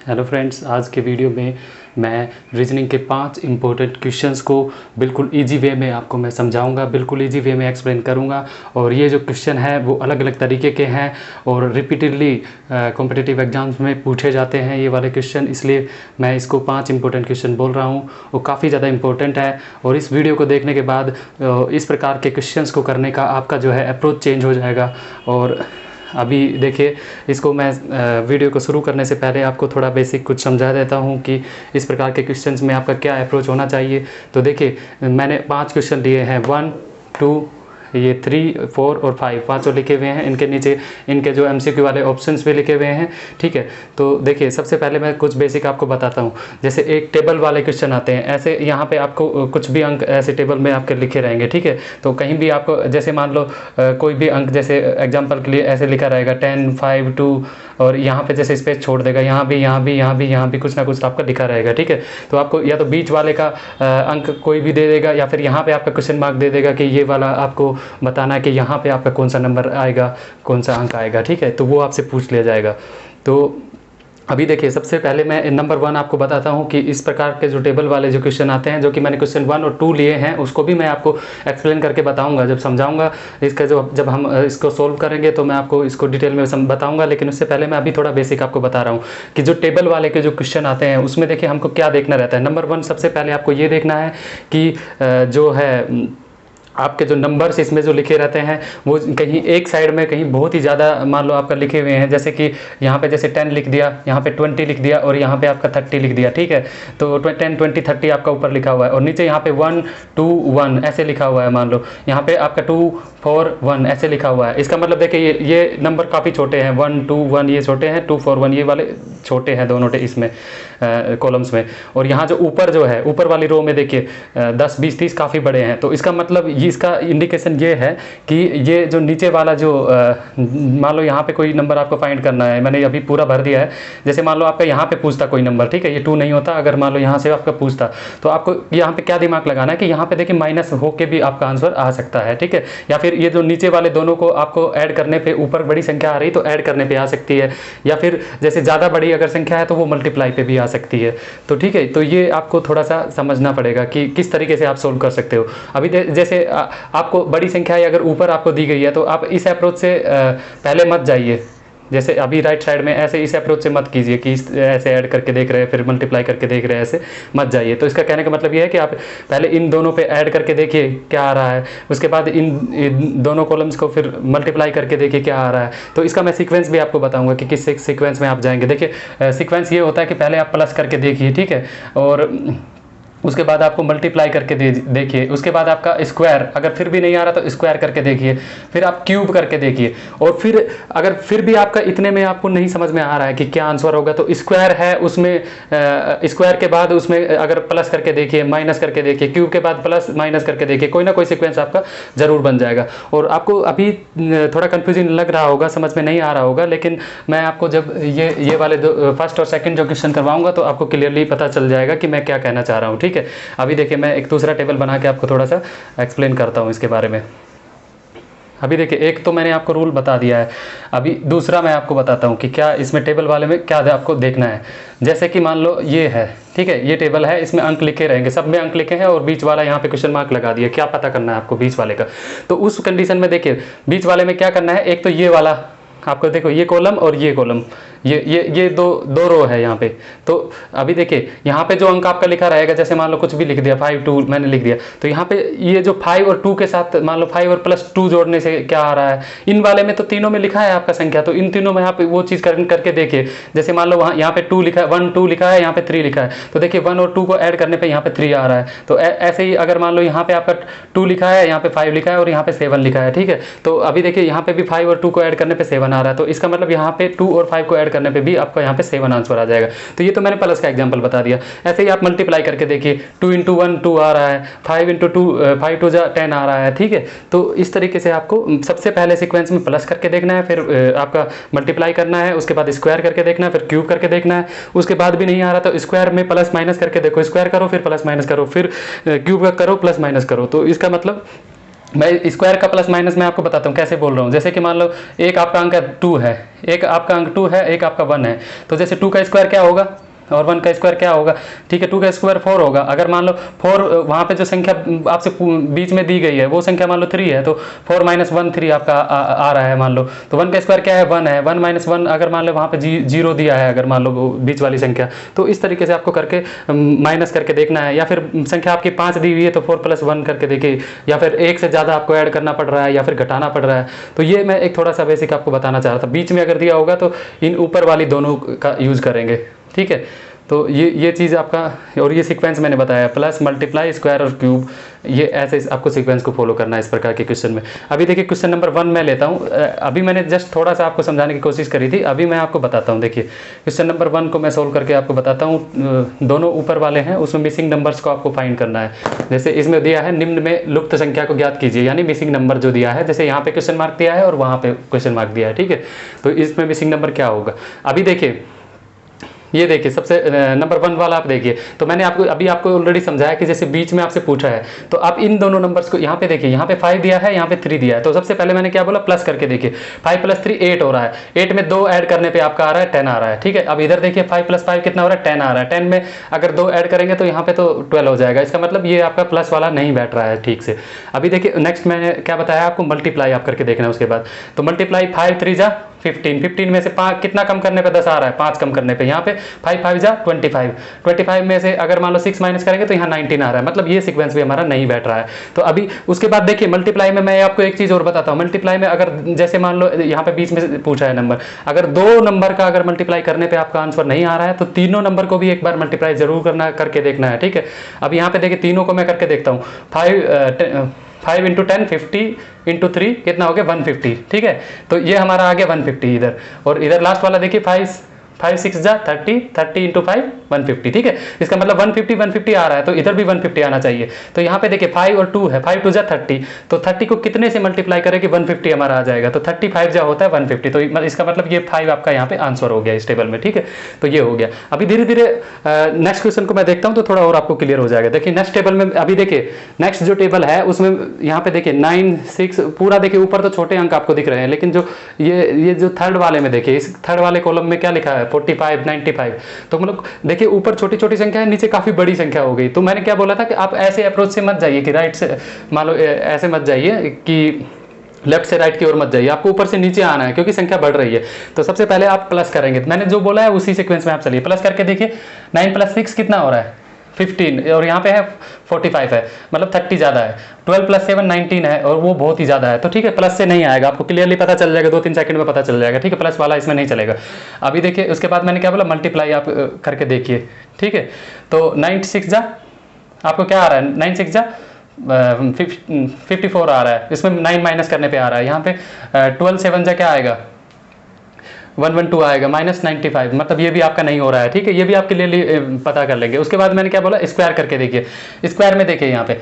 Hello friends, आज के video में मैं रीजनिंग के 5 इम्पोर्टेंट क्वेश्चंस को बिल्कुल इजी वे में आपको मैं समझाऊंगा, बिल्कुल इजी वे में एक्सप्लेन करूंगा। और ये जो क्वेश्चन है वो अलग अलग तरीके के हैं और रिपीटेडली कॉम्पिटिटिव एग्जाम्स में पूछे जाते हैं ये वाले क्वेश्चन, इसलिए मैं इसको 5 इम्पोर्टेंट क्वेश्चन बोल रहा हूँ। वो काफ़ी ज़्यादा इंपॉर्टेंट है और इस वीडियो को देखने के बाद इस प्रकार के क्वेश्चंस को करने का आपका जो है अप्रोच चेंज हो जाएगा। और अभी देखिए, इसको मैं वीडियो को शुरू करने से पहले आपको थोड़ा बेसिक कुछ समझा देता हूँ कि इस प्रकार के क्वेश्चंस में आपका क्या अप्रोच होना चाहिए। तो देखिए, मैंने 5 क्वेश्चन लिए हैं, 1, 2, ये 3, 4 और 5, पाँचों लिखे हुए हैं। इनके नीचे इनके जो MCQ वाले ऑप्शंस भी लिखे हुए हैं, ठीक है। तो देखिए, सबसे पहले मैं कुछ बेसिक आपको बताता हूँ। जैसे एक टेबल वाले क्वेश्चन आते हैं, ऐसे यहाँ पे आपको कुछ भी अंक ऐसे टेबल में आपके लिखे रहेंगे, ठीक है। तो कहीं भी आपको जैसे मान लो कोई भी अंक, जैसे एग्जाम्पल के लिए ऐसे लिखा रहेगा 10, 5, 2, और यहाँ पे जैसे स्पेस छोड़ देगा, यहाँ भी कुछ ना कुछ आपका लिखा रहेगा, ठीक है। तो आपको या तो बीच वाले का अंक कोई भी दे देगा, या फिर यहाँ पे आपका क्वेश्चन मार्क दे देगा कि ये वाला आपको बताना है कि यहाँ पे आपका कौन सा नंबर आएगा, कौन सा अंक आएगा, ठीक है। तो वो आपसे पूछ लिया जाएगा। तो अभी देखिए, सबसे पहले मैं नंबर 1 आपको बताता हूँ कि इस प्रकार के जो टेबल वाले जो क्वेश्चन आते हैं, जो कि मैंने क्वेश्चन 1 और 2 लिए हैं, उसको भी मैं आपको एक्सप्लेन करके बताऊंगा जब समझाऊंगा इसका। जब हम इसको सोल्व करेंगे तो मैं आपको इसको डिटेल में बताऊंगा। लेकिन उससे पहले मैं अभी थोड़ा बेसिक आपको बता रहा हूँ कि जो टेबल वाले के जो क्वेश्चन आते हैं उसमें देखिए हमको क्या देखना रहता है। नंबर 1, सबसे पहले आपको ये देखना है कि जो है आपके जो नंबर्स इसमें जो लिखे रहते हैं वो कहीं एक साइड में कहीं बहुत ही ज़्यादा मान लो आपका लिखे हुए हैं। जैसे कि यहाँ पे जैसे 10 लिख दिया, यहाँ पे 20 लिख दिया, और यहाँ पे आपका 30 लिख दिया, ठीक है। तो 10, 20, 30 आपका ऊपर लिखा हुआ है, और नीचे यहाँ पे 1, 2, 1 ऐसे लिखा हुआ है। मान लो यहाँ पे आपका 2, 4, 1 ऐसे लिखा हुआ है। इसका मतलब देखिए ये नंबर काफ़ी छोटे हैं, 1, 2, 1 ये छोटे हैं, 2, 4, 1 ये वाले छोटे हैं दोनों इसमें कॉलम्स में। और यहाँ जो ऊपर जो है, ऊपर वाली रो में देखिए 10, 20, 30 काफ़ी बड़े हैं। तो इसका मतलब इसका इंडिकेशन ये है कि ये जो नीचे वाला जो मान लो यहाँ पे कोई नंबर आपको फाइंड करना है, मैंने अभी पूरा भर दिया है। जैसे मान लो आपका यहाँ पे पूछता कोई नंबर, ठीक है, ये 2 नहीं होता, अगर मान लो यहाँ से आपका पूछता, तो आपको यहाँ पे क्या दिमाग लगाना है कि यहाँ पे देखिए माइनस होके भी आपका आंसर आ सकता है, ठीक है। या फिर ये जो नीचे वाले दोनों को आपको ऐड करने पे, ऊपर बड़ी संख्या आ रही तो ऐड करने पे आ सकती है, या फिर जैसे ज़्यादा बड़ी अगर संख्या है तो वो मल्टीप्लाई पे भी आ सकती है। तो ठीक है, तो ये आपको थोड़ा सा समझना पड़ेगा कि किस तरीके से आप सोल्व कर सकते हो। अभी जैसे आपको बड़ी संख्या अगर ऊपर आपको दी गई है तो आप इस अप्रोच से पहले मत जाइए। जैसे अभी राइट साइड में ऐसे इस अप्रोच से मत कीजिए कि ऐसे ऐड करके देख रहे हैं फिर मल्टीप्लाई करके देख रहे हैं, ऐसे मत जाइए। तो इसका कहने का मतलब ये है कि आप पहले इन दोनों पे ऐड करके देखिए क्या आ रहा है, उसके बाद इन दोनों कॉलम्स को फिर मल्टीप्लाई करके देखिए क्या आ रहा है। तो इसका मैं सीक्वेंस भी आपको बताऊंगा कि किस सीक्वेंस में आप जाएंगे। देखिए सीक्वेंस ये होता है कि पहले आप प्लस करके देखिए, ठीक है, और उसके बाद आपको मल्टीप्लाई करके देखिए, उसके बाद आपका स्क्वायर, अगर फिर भी नहीं आ रहा तो स्क्वायर करके देखिए, फिर आप क्यूब करके देखिए, और फिर अगर फिर भी आपका इतने में आपको नहीं समझ में आ रहा है कि क्या आंसर होगा तो स्क्वायर है उसमें, स्क्वायर के बाद उसमें अगर प्लस करके देखिए, माइनस करके देखिए, क्यूब के बाद प्लस माइनस करके देखिए, कोई ना कोई सीक्वेंस आपका जरूर बन जाएगा। और आपको अभी थोड़ा कन्फ्यूजन लग रहा होगा, समझ में नहीं आ रहा होगा, लेकिन मैं आपको जब ये वाले फर्स्ट और सेकंड जो क्वेश्चन करवाऊंगा तो आपको क्लियरली पता चल जाएगा कि मैं क्या कहना चाह रहा हूँ, ठीक है। अभी देखिए, मैं एक दूसरा टेबल बना के आपको थोड़ा सा एक्सप्लेन करता हूँ इसके बारे में। अभी देखिए, एक तो मैंने आपको रूल बता दिया है, अभी दूसरा मैं आपको बताता हूँ कि क्या इसमें टेबल वाले में क्या आपको देखना है। जैसे कि मान लो ये है, ठीक है, ये टेबल है, इसमें अंक लिखे रहेंगे, सब में अंक लिखे हैं, और बीच वाला यहाँ पे क्वेश्चन मार्क लगा दिया। क्या पता करना है आपको बीच वाले का। तो उस कंडीशन में देखिए, बीच वाले में क्या करना है, एक तो ये वाला आपको देखो, ये कॉलम और ये कॉलम, ये दो रो है यहाँ पे। तो अभी देखिए, यहाँ पे जो अंक आपका लिखा रहेगा, जैसे मान लो कुछ भी लिख दिया, 5, 2 मैंने लिख दिया, तो यहाँ पे ये जो 5 और 2 के साथ मान लो 5 और प्लस 2 जोड़ने से क्या आ रहा है, इन वाले में तो तीनों में लिखा है आपका संख्या, तो इन तीनों में यहाँ पे वो चीज़ करके देखिए। जैसे मान लो वहाँ यहाँ पे 2 लिखा है, 1, 2 लिखा है, यहाँ पे 3 लिखा है, तो देखिए 1 और 2 को ऐड करने पर यहाँ पे 3 आ रहा है। तो ऐसे ही अगर मान लो यहाँ पे आपका 2 लिखा है, यहाँ पे 5 लिखा है, और यहाँ पे 7 लिखा है, ठीक है। तो अभी देखिए, यहाँ पे भी 5 और 2 को ऐड करने पे 7 आ रहा है, तो इसका मतलब यहाँ पे 2 और 5 को ऐड करने पे भी आपको यहाँ पे 7 आंसर आ जाएगा। तो ये तो मैंने प्लस का एग्जांपल बता दिया। ऐसे ही आप मल्टीप्लाई करके देखिए, 2 × 1 2 आ रहा है, 5 × 2 5 2 10 आ रहा है, ठीक है। तो इस तरीके से आपको सबसे पहले सीक्वेंस में प्लस करके देखना है, फिर आपका मल्टीप्लाई करना है, उसके बाद स्क्वायर करके देखना है, फिर क्यूब करके देखना है। उसके बाद भी नहीं आ रहा तो स्क्वायर में प्लस माइनस करके देखो, स्क्वायर करो फिर प्लस माइनस करो, फिर क्यूब करो प्लस माइनस करो। तो इसका मतलब मैं स्क्वायर का प्लस माइनस मैं आपको बताता हूँ कैसे बोल रहा हूँ। जैसे कि मान लो एक आपका अंक 2 है, एक आपका अंक 2 है, एक आपका 1 है, तो जैसे 2 का स्क्वायर क्या होगा और 1 का स्क्वायर क्या होगा, ठीक है। 2 का स्क्वायर 4 होगा। अगर मान लो 4 वहाँ पे जो संख्या आपसे बीच में दी गई है वो संख्या मान लो 3 है, तो 4 माइनस 1 3 आपका आ रहा है मान लो। तो 1 का स्क्वायर क्या है, 1 है। 1 माइनस 1 अगर मान लो वहाँ पे 0 दिया है, अगर मान लो बीच वाली संख्या, तो इस तरीके से आपको करके माइनस करके देखना है। या फिर संख्या आपकी 5 दी हुई है तो 4 प्लस 1 करके देखिए, या फिर एक से ज़्यादा आपको ऐड करना पड़ रहा है या फिर घटाना पड़ रहा है। तो ये मैं एक थोड़ा सा बेसिक आपको बताना चाह रहा था। बीच में अगर दिया होगा तो इन ऊपर वाली दोनों का यूज़ करेंगे, ठीक है। तो ये चीज़ आपका, और ये सीक्वेंस मैंने बताया, प्लस मल्टीप्लाई स्क्वायर और क्यूब, ये ऐसे आपको सीक्वेंस को फॉलो करना है इस प्रकार के क्वेश्चन में। अभी देखिए क्वेश्चन नंबर 1 मैं लेता हूँ। अभी मैंने जस्ट थोड़ा सा आपको समझाने की कोशिश करी थी, अभी मैं आपको बताता हूँ। देखिए क्वेश्चन नंबर 1 को मैं सोल्व करके आपको बताता हूँ। दोनों ऊपर वाले हैं, उसमें मिसिंग नंबर्स को आपको फाइंड करना है। जैसे इसमें दिया है निम्न में लुप्त संख्या को ज्ञात कीजिए, यानी मिसिंग नंबर जो दिया है, जैसे यहाँ पे क्वेश्चन मार्क दिया है और वहाँ पे क्वेश्चन मार्क दिया है, ठीक है। तो इसमें मिसिंग नंबर क्या होगा, अभी देखिए ये देखिए सबसे नंबर 1 वाला आप देखिए। तो मैंने आपको ऑलरेडी समझाया कि जैसे बीच में आपसे पूछा है, तो आप इन दोनों नंबर्स को यहाँ पे देखिए, यहाँ पे 5 दिया है, यहाँ पे 3 दिया है। तो सबसे पहले मैंने क्या बोला, प्लस करके देखिए। 5 प्लस 3 8 हो रहा है, 8 में 2 ऐड करने पे आपका आ रहा है 10 आ रहा है, ठीक है। अब इधर देखिए 5 प्लस 5 कितना हो रहा है, 10 आ रहा है। 10 में अगर 2 ऐड करेंगे तो यहाँ पे तो 12 हो जाएगा। इसका मतलब ये आपका प्लस वाला नहीं बैठ रहा है ठीक से। अभी देखिए नेक्स्ट मैंने क्या बताया आपको, मल्टीप्लाई आप करके देखना है उसके बाद। तो मल्टीप्लाई 5 3 जा 15, 15 में से 5 कितना कम करने पे 10 आ रहा है, 5 कम करने पे यहाँ पे 5 5 जा 25, 25 में से अगर मान लो 6 माइनस करेंगे तो यहाँ 19 आ रहा है। मतलब ये सीक्वेंस भी हमारा नहीं बैठ रहा है। तो अभी उसके बाद देखिए मल्टीप्लाई में मैं आपको एक चीज़ और बताता हूँ। मल्टीप्लाई में अगर जैसे मान लो यहाँ पे बीच में पूछा है नंबर, अगर 2 नंबर का अगर मल्टीप्लाई करने पर आपका आंसर नहीं आ रहा है तो तीनों नंबर को भी एक बार मल्टीप्लाई जरूर करके देखना है, ठीक है। अब यहाँ पे देखिए तीनों को मैं करके देखता हूँ। 5 इंटू 10 50 इंटू 3 कितना हो गया 150, ठीक है। तो ये हमारा आ गया 150 इधर, और इधर लास्ट वाला देखिए 5 6 जा 30, 30 इंटू 5 150, ठीक है। इसका मतलब 150 आ रहा है, तो इधर भी 150 आना चाहिए। तो यहाँ पे देखिए 5 और 2 है, 5 2 जा 30, तो 30 को कितने से मल्टीप्लाई करें कि 150 हमारा आ जाएगा, तो 35 जा होता है 150। तो इसका मतलब ये 5 आपका यहाँ पे आंसर हो गया इस टेबल में, ठीक है। तो ये हो गया। अभी धीरे धीरे नेक्स्ट क्वेश्चन को मैं देखता हूँ तो थोड़ा और आपको क्लियर हो जाएगा। देखिए नेक्स्ट टेबल में, अभी देखिए नेक्स्ट जो टेबल है उसमें यहाँ पे देखिए 9 6 पूरा देखिए, ऊपर तो छोटे अंक आपको दिख रहे हैं, लेकिन जो ये जो थर्ड वाले में देखिए, इस थर्ड वाले कॉलम में क्या लिखा है 45 95। तो मतलब देखिए ऊपर छोटी छोटी संख्या है, नीचे काफी बड़ी संख्या हो गई। तो मैंने क्या बोला था कि आप ऐसे अप्रोच से मत जाइए कि राइट से, मान लो ऐसे मत जाइए कि लेफ्ट से राइट की ओर मत जाइए, आपको ऊपर से नीचे आना है क्योंकि संख्या बढ़ रही है। तो सबसे पहले आप प्लस करेंगे, मैंने जो बोला है उसी सीक्वेंस में आप चलिए। प्लस करके देखिए 9 प्लस 6 कितना हो रहा है 15, और यहाँ पे है 45 है, मतलब 30 ज़्यादा है। 12 प्लस 7 19 है, और वो बहुत ही ज़्यादा है। तो ठीक है, प्लस से नहीं आएगा, आपको क्लियरली पता चल जाएगा, 2-3 सेकंड में पता चल जाएगा, ठीक है। प्लस वाला इसमें नहीं चलेगा। अभी देखिए उसके बाद मैंने क्या बोला, मल्टीप्लाई आप करके देखिए, ठीक है। तो 9 6 जा आपको क्या आ रहा है, 9 6 जा 54 आ रहा है। इसमें 9 माइनस करने पे आ रहा है। यहाँ पे 12 7 जा क्या आएगा 112 आएगा माइनस 95, मतलब ये भी आपका नहीं हो रहा है, ठीक है। ये भी आप क्लियरली पता कर लेंगे। उसके बाद मैंने क्या बोला, स्क्वायर करके देखिए। स्क्वायर में देखिए यहाँ पे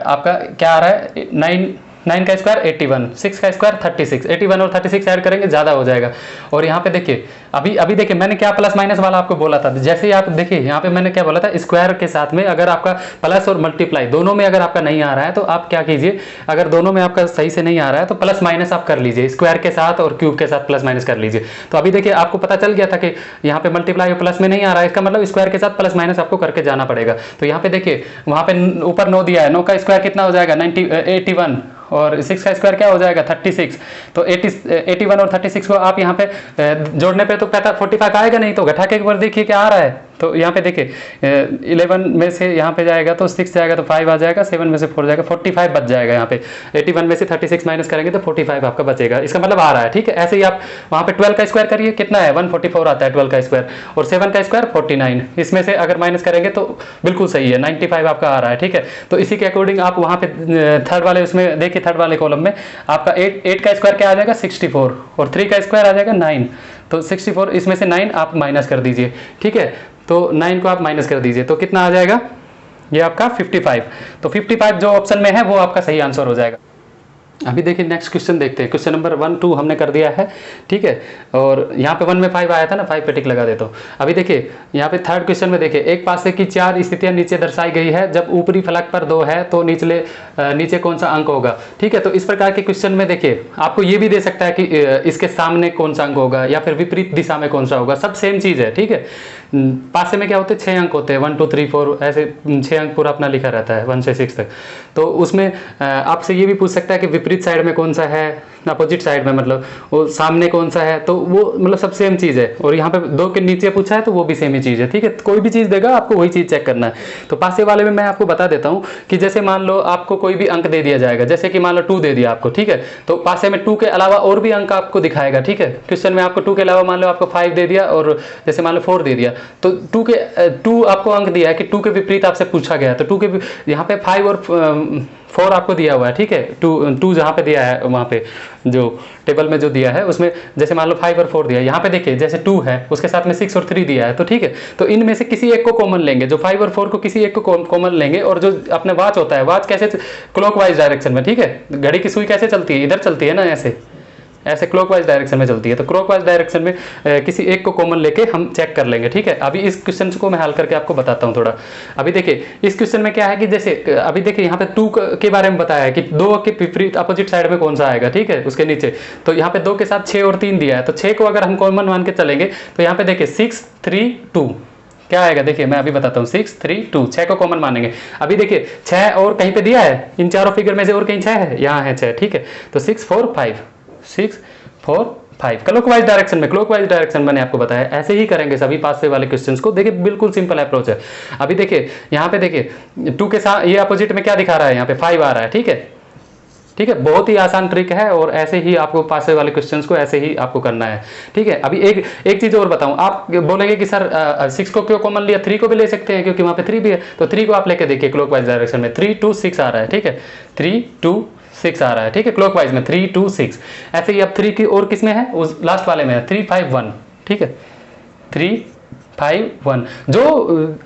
आपका क्या आ रहा है, 9 का स्क्वायर 81, 6 का स्क्वायर 36, 81 और 36 ऐड करेंगे ज़्यादा हो जाएगा। और यहाँ पे देखिए अभी देखिए मैंने क्या प्लस माइनस वाला आपको बोला था। जैसे ही आप देखिए यहाँ पे मैंने क्या बोला था, स्क्वायर के साथ में अगर आपका प्लस और मल्टीप्लाई दोनों में अगर आपका नहीं आ रहा है तो आप क्या कीजिए, अगर दोनों में आपका सही से नहीं आ रहा है तो प्लस माइनस आप कर लीजिए, स्क्वायर के साथ और क्यूब के साथ प्लस माइनस कर लीजिए। तो अभी देखिए आपको पता चल गया था कि यहाँ पे मल्टीप्लाई और प्लस में नहीं आ रहा है, इसका मतलब स्क्वायर के साथ प्लस माइनस आपको करके जाना पड़ेगा। तो यहाँ पे देखिए वहाँ पे ऊपर 9 दिया है, 9 का स्क्वायर कितना हो जाएगा 81, और 6 का स्क्वायर क्या हो जाएगा 36। तो 81 और 36 को आप यहाँ पे जोड़ने पे तो 45 आएगा नहीं, तो घटा के एक बार देखिए क्या आ रहा है। तो यहाँ पे देखिए 11 में से यहाँ पे जाएगा तो 6 जाएगा तो 5 आ जाएगा, 7 में से 4 जाएगा 45 बच जाएगा। यहाँ पे 81 में से 36 माइनस करेंगे तो 45 आपका बचेगा, इसका मतलब आ रहा है, ठीक है। ऐसे ही आप वहाँ पे 12 का स्क्वायर करिए, कितना है 144 आता है 12 का स्क्वायर, और 7 का स्क्वायर 49, इसमें से अगर माइनस करेंगे तो बिल्कुल सही है 95 आपका आ रहा है, ठीक है। तो इसी के अकॉर्डिंग आप वहाँ पे थर्ड वाले उसमें देखिए, थर्ड वाले कॉलम में आपका 8 का स्क्वायर क्या आ जाएगा 64, और 3 का स्क्वायर आ जाएगा 9। तो 64 इसमें से 9 आप माइनस कर दीजिए, ठीक है। तो 9 को आप माइनस कर दीजिए तो कितना आ जाएगा, ये आपका 55। तो 55 जो ऑप्शन में है वो आपका सही आंसर हो जाएगा। अभी देखिए नेक्स्ट क्वेश्चन देखते हैं। क्वेश्चन नंबर 1 2 हमने कर दिया है, ठीक है। और यहाँ पे 1 में 5 आया था ना, 5 पे टिक लगा देता हूँ। अभी देखिए यहाँ पे थर्ड क्वेश्चन में देखिए, एक पासे की 4 स्थितियाँ नीचे दर्शाई गई है, जब ऊपरी फलक पर 2 है तो नीचे कौन सा अंक होगा, ठीक है। तो इस प्रकार के क्वेश्चन में देखिए आपको ये भी दे सकता है कि इसके सामने कौन सा अंक होगा या फिर विपरीत दिशा में कौन सा होगा, सब सेम चीज़ है, ठीक है। पासे में क्या होते हैं, 6 अंक होते हैं, 1 2 3 4 ऐसे 6 अंक पूरा अपना लिखा रहता है 1 से 6 तक। तो उसमें आपसे ये भी पूछ सकता है कि विपरीत साइड में कौन सा है, अपोजिट साइड में मतलब वो सामने कौन सा है, तो वो मतलब सब सेम चीज़ है। और यहाँ पे 2 के नीचे पूछा है तो वो भी सेम ही चीज़ है, ठीक है। कोई भी चीज़ देगा आपको वही चीज़ चेक करना है। तो पासे वाले में मैं आपको बता देता हूँ कि जैसे मान लो आपको कोई भी अंक दे दिया जाएगा, जैसे कि मान लो 2 दे दिया आपको, ठीक है। तो पासे में 2 के अलावा और भी अंक आपको दिखाएगा, ठीक है। क्वेश्चन में आपको 2 के अलावा मान लो आपको 5 दे दिया और जैसे मान लो 4 दे दिया, तो 2 आपको अंक दिया है कि 2 के विपरीत आपसे पूछा गया है, तो 2 के यहाँ पे 5 और 4 आपको दिया हुआ है, ठीक है। 2 जहाँ पे दिया है वहाँ पे जो टेबल में जो दिया है उसमें जैसे मान लो 5 और 4 दिया है, यहाँ पे देखिए जैसे 2 है उसके साथ में 6 और 3 दिया है, तो ठीक है। तो इनमें से किसी एक को कॉमन लेंगे, जो 5 और 4 को किसी एक को कॉमन लेंगे। और जो अपने वॉच होता है, वॉच कैसे क्लॉकवाइज डायरेक्शन में, ठीक है। घड़ी की सुई कैसे चलती है, इधर चलती है ना, ऐसे क्लॉकवाइज डायरेक्शन में चलती है। तो क्लॉकवाइज डायरेक्शन में किसी एक को कॉमन लेके हम चेक कर लेंगे, ठीक है। अभी इस क्वेश्चन को मैं हल करके आपको बताता हूँ थोड़ा। अभी देखिए इस क्वेश्चन में क्या है कि जैसे अभी देखिए यहाँ पे 2 के बारे में बताया है कि 2 के विपरीत अपोजिट साइड में कौन सा आएगा, ठीक है, उसके नीचे। तो यहाँ पे 2 के साथ 6 और 3 दिया है, तो 6 को अगर हम कॉमन मान के चलेंगे तो यहाँ पे देखिए 6 3 2 क्या आएगा, देखिए मैं अभी बताता हूँ। 6 3 2 6 को कॉमन मानेंगे। अभी देखिए 6 और कहीं पे दिया है, इन चारों फिगर में से और कहीं 6 है, यहाँ है 6, ठीक है। तो 6 4 5 6 4 5 क्लॉकवाइज डायरेक्शन मैंने आपको बताया। ऐसे ही करेंगे सभी पासे वाले क्वेश्चंस को, देखिए बिल्कुल सिंपल अप्रोच है। अभी देखिए यहाँ पे देखिए 2 के साथ ये अपोजिट में क्या दिखा रहा है, यहाँ पे 5 आ रहा है, ठीक है, ठीक है। बहुत ही आसान ट्रिक है और ऐसे ही आपको पासे वाले क्वेश्चंस को ऐसे ही आपको करना है, ठीक है। अभी एक चीज और बताऊं, आप बोलेंगे कि सर 6 को क्यों कॉमन लिया, 3 को भी ले सकते हैं क्योंकि वहां पे 3 भी है। तो 3 को आप लेके देखिए क्लॉकवाइज डायरेक्शन में 3 2 6 आ रहा है, ठीक है। 3 2 6 आ रहा है, ठीक है, क्लॉकवाइज में 3 2 6। ऐसे ही अब 3 की और किस में है, उस लास्ट वाले में है 3 5 1, ठीक है। 3 5 1 जो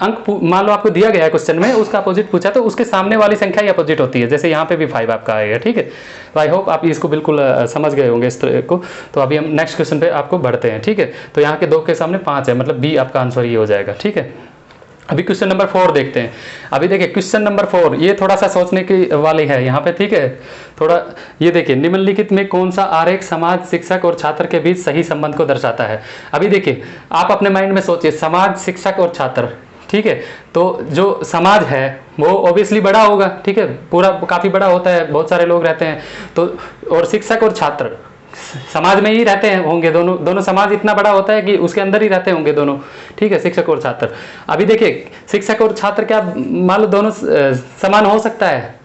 अंक मान लो आपको दिया गया है क्वेश्चन में, उसका अपोजिट पूछा तो उसके सामने वाली संख्या ही अपोजिट होती है। जैसे यहाँ पे भी 5 आपका आएगा, ठीक है। तो आई होप आप इसको बिल्कुल समझ गए होंगे इस तरह को। तो अभी हम नेक्स्ट क्वेश्चन पे आपको बढ़ते हैं, ठीक है। तो यहाँ के 2 के सामने 5 है, मतलब बी आपका आंसर ये हो जाएगा, ठीक है। अभी क्वेश्चन नंबर 4 देखते हैं। अभी देखिए क्वेश्चन नंबर 4 ये थोड़ा सा सोचने की वाली है यहाँ पे, ठीक है। थोड़ा ये देखिए, निम्नलिखित में कौन सा आरेख समाज, शिक्षक और छात्र के बीच सही संबंध को दर्शाता है। अभी देखिए आप अपने माइंड में सोचिए, समाज, शिक्षक और छात्र, ठीक है। तो जो समाज है वो ऑब्वियसली बड़ा होगा, ठीक है, पूरा काफी बड़ा होता है, बहुत सारे लोग रहते हैं। तो और शिक्षक और छात्र समाज में ही रहते हैं होंगे, दोनों समाज इतना बड़ा होता है कि उसके अंदर ही रहते होंगे दोनों, ठीक है, शिक्षक और छात्र। अभी देखिए शिक्षक और छात्र क्या मान लो दोनों समान हो सकता है,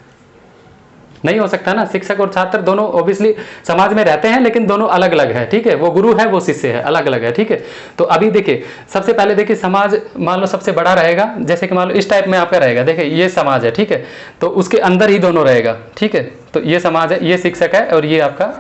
नहीं हो सकता ना। शिक्षक और छात्र दोनों ऑब्वियसली समाज में रहते हैं लेकिन दोनों अलग अलग है, ठीक है। वो गुरु है, वो शिष्य है, अलग अलग है, ठीक है। तो अभी देखिए सबसे पहले देखिए समाज मान लो सबसे बड़ा रहेगा, जैसे कि मान लो इस टाइप में आपका रहेगा, देखिए ये समाज है, ठीक है। तो उसके अंदर ही दोनों रहेगा, ठीक है। तो ये समाज है, ये शिक्षक है और ये आपका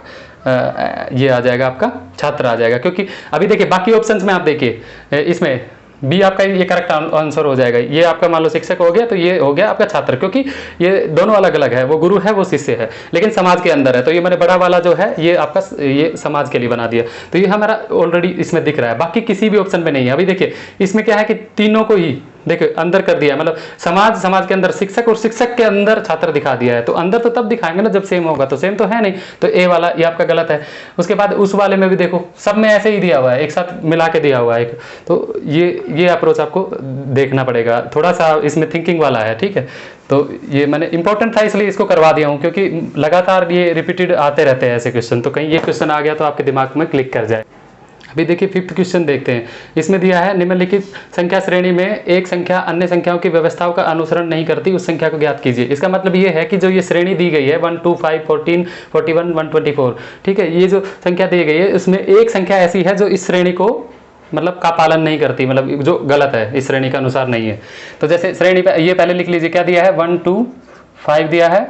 ये आ जाएगा आपका छात्र आ जाएगा। क्योंकि अभी देखिए बाकी ऑप्शंस में आप देखिए इसमें बी आपका ये करेक्ट आंसर हो जाएगा। ये आपका मान लो शिक्षक हो गया तो ये हो गया आपका छात्र, क्योंकि ये दोनों अलग अलग है, वो गुरु है वो शिष्य है लेकिन समाज के अंदर है। तो ये मैंने बड़ा वाला जो है ये आपका ये समाज के लिए बना दिया, तो ये हमारा ऑलरेडी इसमें दिख रहा है, बाकी किसी भी ऑप्शन में नहीं है। अभी देखिए इसमें क्या है कि तीनों को ही देखिए अंदर कर दिया है, मतलब समाज के अंदर शिक्षक और शिक्षक के अंदर छात्र दिखा दिया है। तो अंदर तो तब दिखाएंगे ना जब सेम होगा, तो सेम तो है नहीं, तो ए वाला ये आपका गलत है। उसके बाद उस वाले में भी देखो सब में ऐसे ही दिया हुआ है, एक साथ मिला के दिया हुआ है। तो ये अप्रोच आपको देखना पड़ेगा, थोड़ा सा इसमें थिंकिंग वाला है, ठीक है। तो ये मैंने इंपॉर्टेंट था इसलिए इसको करवा दिया हूँ, क्योंकि लगातार ये रिपीटेड आते रहते हैं ऐसे क्वेश्चन, तो कहीं ये क्वेश्चन आ गया तो आपके दिमाग में क्लिक कर जाए। अभी देखिए 5th क्वेश्चन देखते हैं। इसमें दिया है निम्नलिखित संख्या श्रेणी में एक संख्या अन्य संख्याओं की व्यवस्थाओं का अनुसरण नहीं करती, उस संख्या को ज्ञात कीजिए। इसका मतलब ये है कि जो ये श्रेणी दी गई है 1 2 5 14 41 124, ठीक है, ये जो संख्या दी गई है उसमें एक संख्या ऐसी है जो इस श्रेणी को मतलब का पालन नहीं करती, मतलब जो गलत है, इस श्रेणी के अनुसार नहीं है। तो जैसे श्रेणी पे ये पहले लिख लीजिए क्या दिया है 1 2 5 दिया है,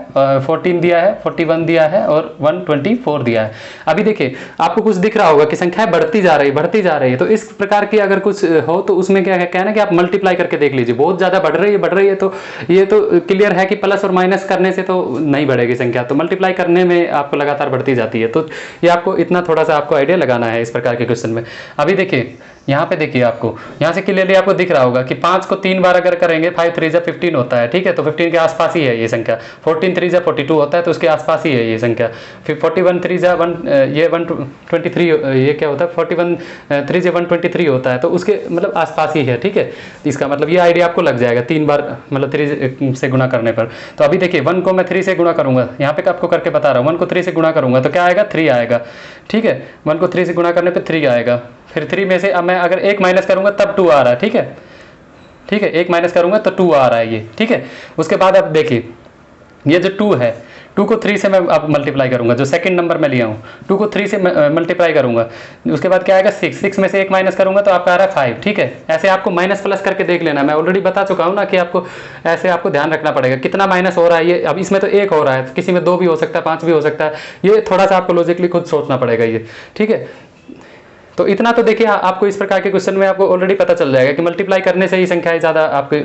14 दिया है, 41 दिया है और 124 दिया है। अभी देखिए आपको कुछ दिख रहा होगा कि संख्याएं बढ़ती जा रही है। तो इस प्रकार की अगर कुछ हो तो उसमें क्या है कहना कि आप मल्टीप्लाई करके देख लीजिए, बहुत ज़्यादा बढ़ रही है तो ये तो क्लियर है कि प्लस और माइनस करने से तो नहीं बढ़ेगी संख्या, तो मल्टीप्लाई करने में आपको लगातार बढ़ती जाती है। तो ये आपको इतना थोड़ा सा आपको आइडिया लगाना है इस प्रकार के क्वेश्चन में। अभी देखिए यहाँ पे देखिए, आपको यहाँ से क्लियरली आपको दिख रहा होगा कि 5 को 3 बार अगर करेंगे 5 3 जा 15 होता है, ठीक है, तो 15 के आसपास ही है ये संख्या। 14 3 जा 42 होता है, तो उसके आसपास ही है ये संख्या। फिर 41 3 जा 123, ये क्या होता है, 41 3 जा 123 होता है, तो उसके मतलब आसपास ही है, ठीक है। इसका मतलब ये आइडिया आपको लग जाएगा 3 बार मतलब 3 से गुणा करने पर। तो अभी देखिए 1 को मैं 3 से गुणा करूंगा, यहाँ पे आपको करके बता रहा हूँ, 1 को 3 से गुणा करूंगा तो क्या आएगा, 3 आएगा, ठीक है। 1 को 3 से गुणा करने पर 3 आएगा। फिर 3 में से अब मैं अगर 1 माइनस करूंगा तब 2 आ रहा है, ठीक है, 1 माइनस करूंगा तो 2 आ रहा है ये, ठीक है। उसके बाद अब देखिए ये जो 2 है, 2 को 3 से मैं अब मल्टीप्लाई करूंगा, जो सेकंड नंबर में लिया हूँ, 2 को 3 से मल्टीप्लाई करूंगा, उसके बाद क्या आएगा 6 में से 1 माइनस करूंगा तो आपका आ रहा है 5, ठीक है। ऐसे आपको माइनस प्लस करके देख लेना, मैं ऑलरेडी बता चुका हूँ ना कि आपको ऐसे आपको ध्यान रखना पड़ेगा कितना माइनस हो रहा है। ये अब इसमें तो 1 हो रहा है, किसी में 2 भी हो सकता है, 5 भी हो सकता है, ये थोड़ा सा आपको लॉजिकली खुद सोचना पड़ेगा ये, ठीक है। तो इतना तो देखिए आपको इस प्रकार के क्वेश्चन में आपको ऑलरेडी पता चल जाएगा कि मल्टीप्लाई करने से ही संख्याएं ज़्यादा आपके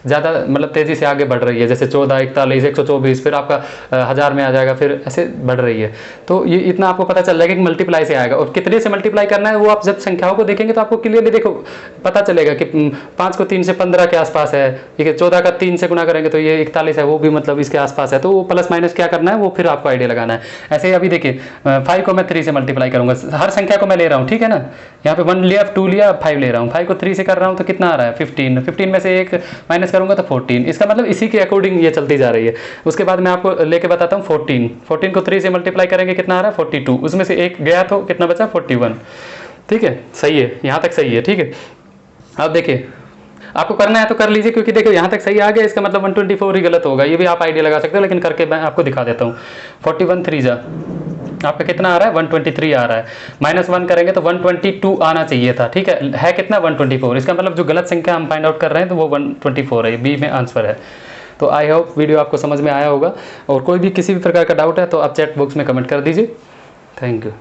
ज़्यादा मतलब तेज़ी से आगे बढ़ रही है, जैसे 14 41 124, फिर आपका 1000 में आ जाएगा, फिर ऐसे बढ़ रही है। तो ये इतना आपको पता चल जाएगा कि मल्टीप्लाई से आएगा, और कितने से मल्टीप्लाई करना है वो आप जब संख्याओं को देखेंगे तो आपको क्लियरली देखो पता चलेगा कि 5 को 3 से 15 के आसपास है, ठीक है। 14 का 3 से गुणा करेंगे तो ये 41 है, वो भी मतलब इसके आसपास है, तो वो प्लस माइनस क्या करना है वो फिर आपको आइडिया लगाना है। ऐसे अभी देखिए 5 को मैं 3 से मल्टीप्लाई करूंगा, हर संख्या को मैं ले रहा हूँ, ठीक है ना। यहाँ पे 1 लिया, 2 लिया, 5 ले रहा हूँ, 5 को 3 से कर रहा हूँ तो कितना आ रहा है 15 में से 1 माइनस करूंगा तो 14, इसका मतलब इसी के अकॉर्डिंग ये चलती जा रही है। उसके बाद मैं आपको लेके बताता हूँ 14 को 3 से मल्टीप्लाई करेंगे कितना आ रहा है 42, उसमें से 1 गया तो कितना बचा 41, ठीक है। सही है, यहाँ तक सही है, ठीक है। अब देखिए आपको करना है तो कर लीजिए, क्योंकि देखो यहाँ तक सही आ गया, इसका मतलब 124 ही गलत होगा, ये भी आप आइडिया लगा सकते हो, लेकिन करके मैं आपको दिखा देता हूँ। 41 3 जा आपका कितना आ रहा है 123 आ रहा है, -1 करेंगे तो 122 आना चाहिए था, ठीक है कितना 124, इसका मतलब जो गलत संख्या हम फाइंड आउट कर रहे हैं तो वो 124 है, बी में आंसर है। तो आई होप वीडियो आपको समझ में आया होगा, और कोई भी किसी भी प्रकार का डाउट है तो आप चैट बॉक्स में कमेंट कर दीजिए। Thank you.